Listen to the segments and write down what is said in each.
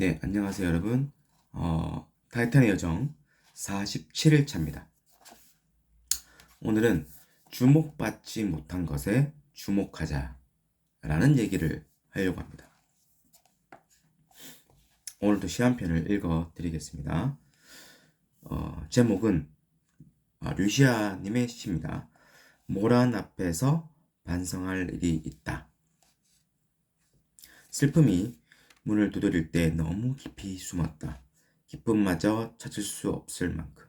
네, 안녕하세요, 여러분. 타이탄의 여정 47일 차입니다. 오늘은 주목받지 못한 것에 주목하자라는 얘기를 하려고 합니다. 오늘도 시 한 편을 읽어 드리겠습니다. 제목은 류시아님의 시입니다. 모란 앞에서 반성할 일이 있다. 슬픔이 문을 두드릴 때 너무 깊이 숨었다. 기쁨마저 찾을 수 없을 만큼.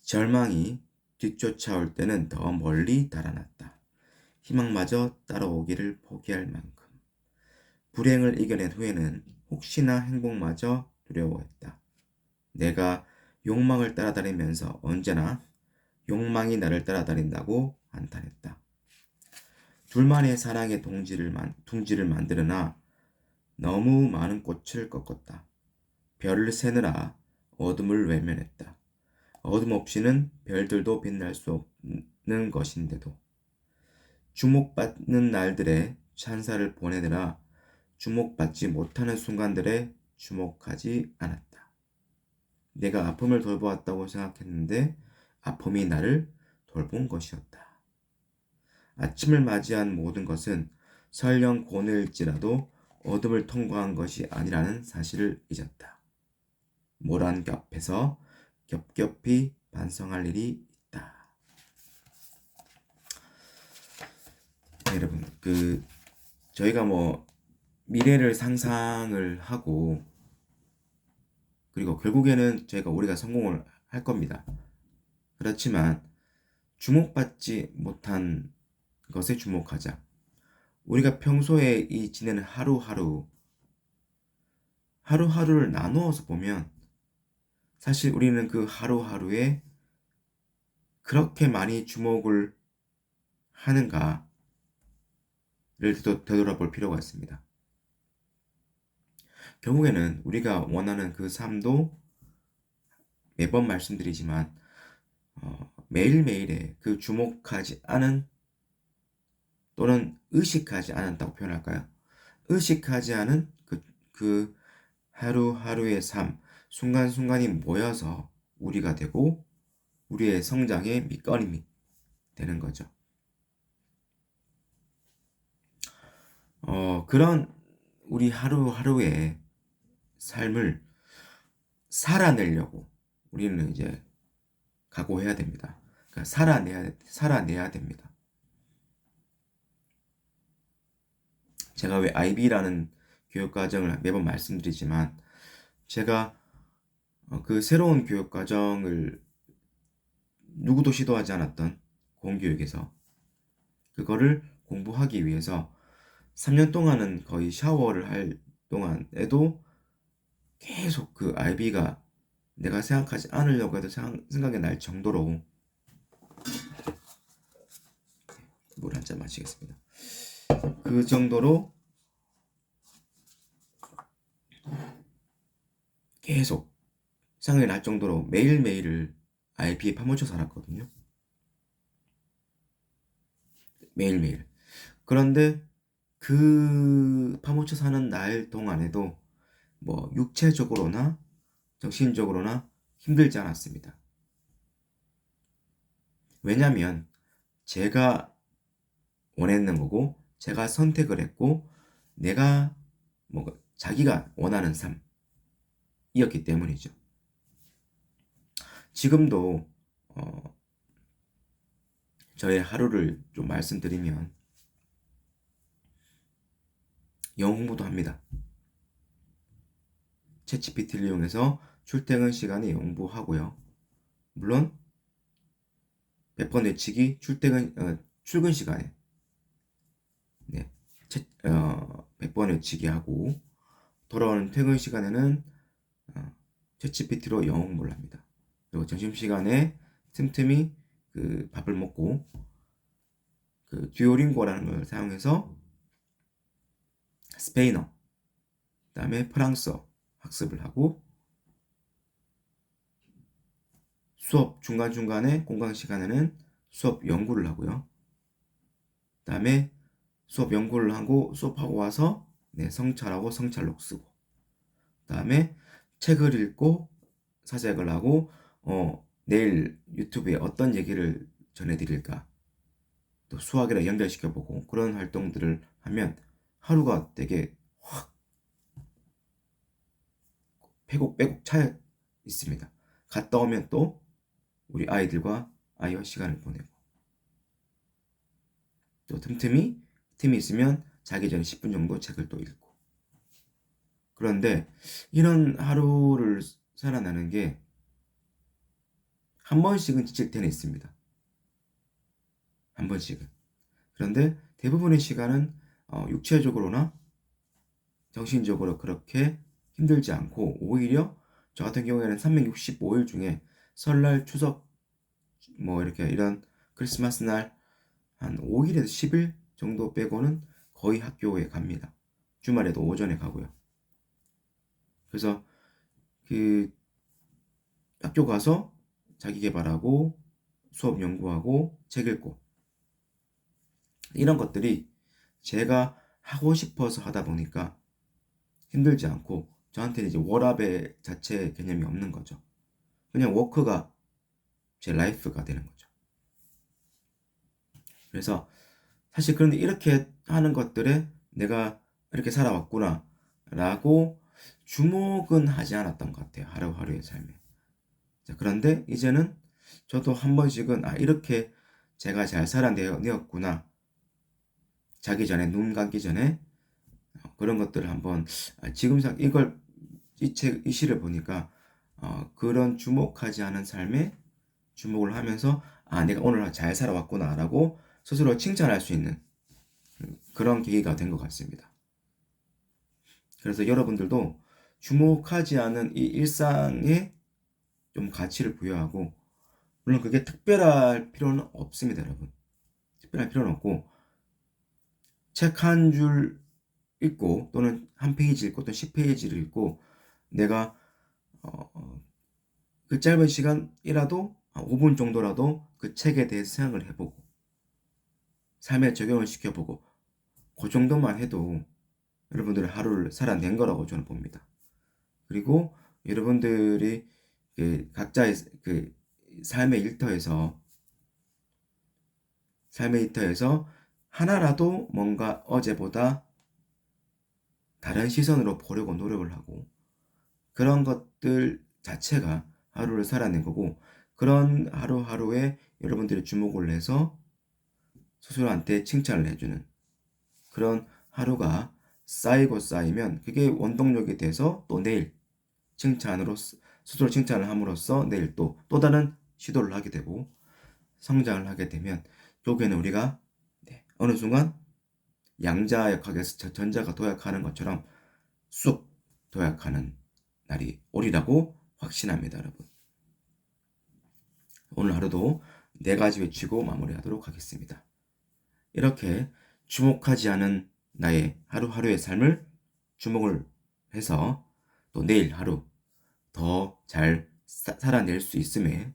절망이 뒤쫓아올 때는 더 멀리 달아났다. 희망마저 따라오기를 포기할 만큼. 불행을 이겨낸 후에는 혹시나 행복마저 두려워했다. 내가 욕망을 따라다니면서 언제나 욕망이 나를 따라다닌다고 한탄했다. 둘만의 사랑의 둥지를 만들으나 너무 많은 꽃을 꺾었다. 별을 세느라 어둠을 외면했다. 어둠 없이는 별들도 빛날 수 없는 것인데도 주목받는 날들에 찬사를 보내느라 주목받지 못하는 순간들에 주목하지 않았다. 내가 아픔을 돌보았다고 생각했는데 아픔이 나를 돌본 것이었다. 아침을 맞이한 모든 것은 설령 고뇌일지라도 어둠을 통과한 것이 아니라는 사실을 잊었다. 모란 앞에서 겹겹이 반성할 일이 있다. 네, 여러분, 저희가 미래를 상상을 하고 그리고 결국에는 우리가 성공을 할 겁니다. 그렇지만 주목받지 못한 것에 주목하자. 우리가 평소에 지내는 하루하루를 나누어서 보면 사실 우리는 그 하루하루에 그렇게 많이 주목을 하는가를 되돌아볼 필요가 있습니다. 결국에는 우리가 원하는 그 삶도 매번 말씀드리지만 매일매일에 그 주목하지 않은 또는 의식하지 않았다고 표현할까요? 의식하지 않은 그 하루하루의 삶, 순간순간이 모여서 우리가 되고 우리의 성장의 밑거름이 되는 거죠. 그런 우리 하루하루의 삶을 살아내려고 우리는 이제 각오해야 됩니다. 그러니까 살아내야 됩니다. 제가 왜 IB라는 교육과정을 매번 말씀드리지만 제가 그 새로운 교육과정을 누구도 시도하지 않았던 공교육에서 그거를 공부하기 위해서 3년 동안은 거의 샤워를 할 동안에도 계속 그 IB가 내가 생각하지 않으려고 해도 생각이 날 정도로 물 한 잔 마시겠습니다. 그 정도로 계속 생각이 날 정도로 매일매일을 IB에 파묻혀 살았거든요. 매일매일. 그런데 그 파묻혀 사는 날 동안에도 육체적으로나 정신적으로나 힘들지 않았습니다. 왜냐면 제가 원했는 거고 제가 선택을 했고 내가 자기가 원하는 삶이었기 때문이죠. 지금도 저의 하루를 좀 말씀드리면 영어 공부도 합니다. 챗GPT를 이용해서 출퇴근 시간에 공부하고요. 물론 100번 외치기 출근 시간에 100번 외치기 하고 돌아오는 퇴근 시간에는 챗GPT로 영어 공부를 합니다. 그리고 점심시간에 틈틈이 그 밥을 먹고 그 듀오링고라는 걸 사용해서 스페인어, 그 다음에 프랑스어 학습을 하고 수업 중간중간에 공강 시간에는 수업 연구를 하고요. 그 다음에 수업 연구를 하고 수업하고 와서 성찰하고 성찰록 쓰고 다음에 책을 읽고 사색을 하고 내일 유튜브에 어떤 얘기를 전해드릴까 또 수학이랑 연결시켜보고 그런 활동들을 하면 하루가 되게 확 빼곡 차 있습니다. 갔다 오면 또 우리 아이들과 아이와 시간을 보내고 또 틈이 있으면 자기 전에 10분 정도 책을 또 읽고 그런데 이런 하루를 살아나는 게 한 번씩은 지칠 때는 있습니다. 한 번씩은. 그런데 대부분의 시간은 육체적으로나 정신적으로 그렇게 힘들지 않고 오히려 저 같은 경우에는 365일 중에 설날, 추석, 뭐 이렇게 이런 크리스마스 날 한 5일에서 10일 정도 빼고는 거의 학교에 갑니다. 주말에도 오전에 가고요. 그래서 그 학교 가서 자기 개발하고 수업 연구하고 책 읽고 이런 것들이 제가 하고 싶어서 하다 보니까 힘들지 않고 저한테는 이제 워라밸 자체 개념이 없는 거죠. 그냥 워크가 제 라이프가 되는 거죠. 그래서 사실 그런데 이렇게 하는 것들에 내가 이렇게 살아왔구나 라고 주목은 하지 않았던 것 같아요. 하루하루의 삶에. 자, 그런데 이제는 저도 한 번씩은 이렇게 제가 잘 살아내었구나. 자기 전에 눈 감기 전에 그런 것들을 한번 지금 이걸 이 시를 보니까 그런 주목하지 않은 삶에 주목을 하면서 내가 오늘 잘 살아왔구나라고 스스로 칭찬할 수 있는 그런 계기가 된 것 같습니다. 그래서 여러분들도 주목하지 않은 이 일상에 좀 가치를 부여하고 물론 그게 특별할 필요는 없습니다, 여러분. 특별할 필요는 없고 책 한 줄 읽고 또는 한 페이지 읽고 또는 10페이지를 읽고 내가 그 짧은 시간이라도 5분 정도라도 그 책에 대해서 생각을 해보고 삶에 적용을 시켜보고 그 정도만 해도 여러분들의 하루를 살아낸 거라고 저는 봅니다. 그리고 여러분들이 그 각자의 그 삶의 일터에서 하나라도 뭔가 어제보다 다른 시선으로 보려고 노력을 하고 그런 것들 자체가 하루를 살아낸 거고 그런 하루하루에 여러분들이 주목을 해서 스스로한테 칭찬을 해주는 그런 하루가 쌓이고 쌓이면 그게 원동력이 돼서 또 내일 칭찬으로 스스로 칭찬을 함으로써 내일 또 다른 시도를 하게 되고 성장을 하게 되면 결국에는 우리가 어느 순간 양자역학에서 전자가 도약하는 것처럼 쑥 도약하는 날이 오리라고 확신합니다, 여러분. 오늘 하루도 4가지 외치고 마무리하도록 하겠습니다. 이렇게 주목하지 않은 나의 하루하루의 삶을 주목을 해서 또 내일 하루 더 잘 살아낼 수 있음에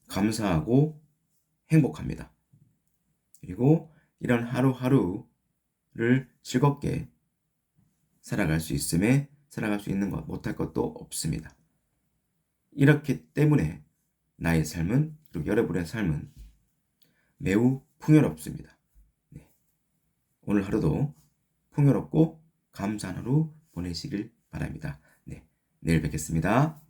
감사하고 행복합니다. 그리고 이런 하루하루를 즐겁게 살아갈 수 있음에 살아갈 수 있는 것 못할 것도 없습니다. 이렇기 때문에 나의 삶은 그리고 여러분의 삶은 매우 풍요롭습니다. 네. 오늘 하루도 풍요롭고 감사한 하루 보내시길 바랍니다. 네. 내일 뵙겠습니다.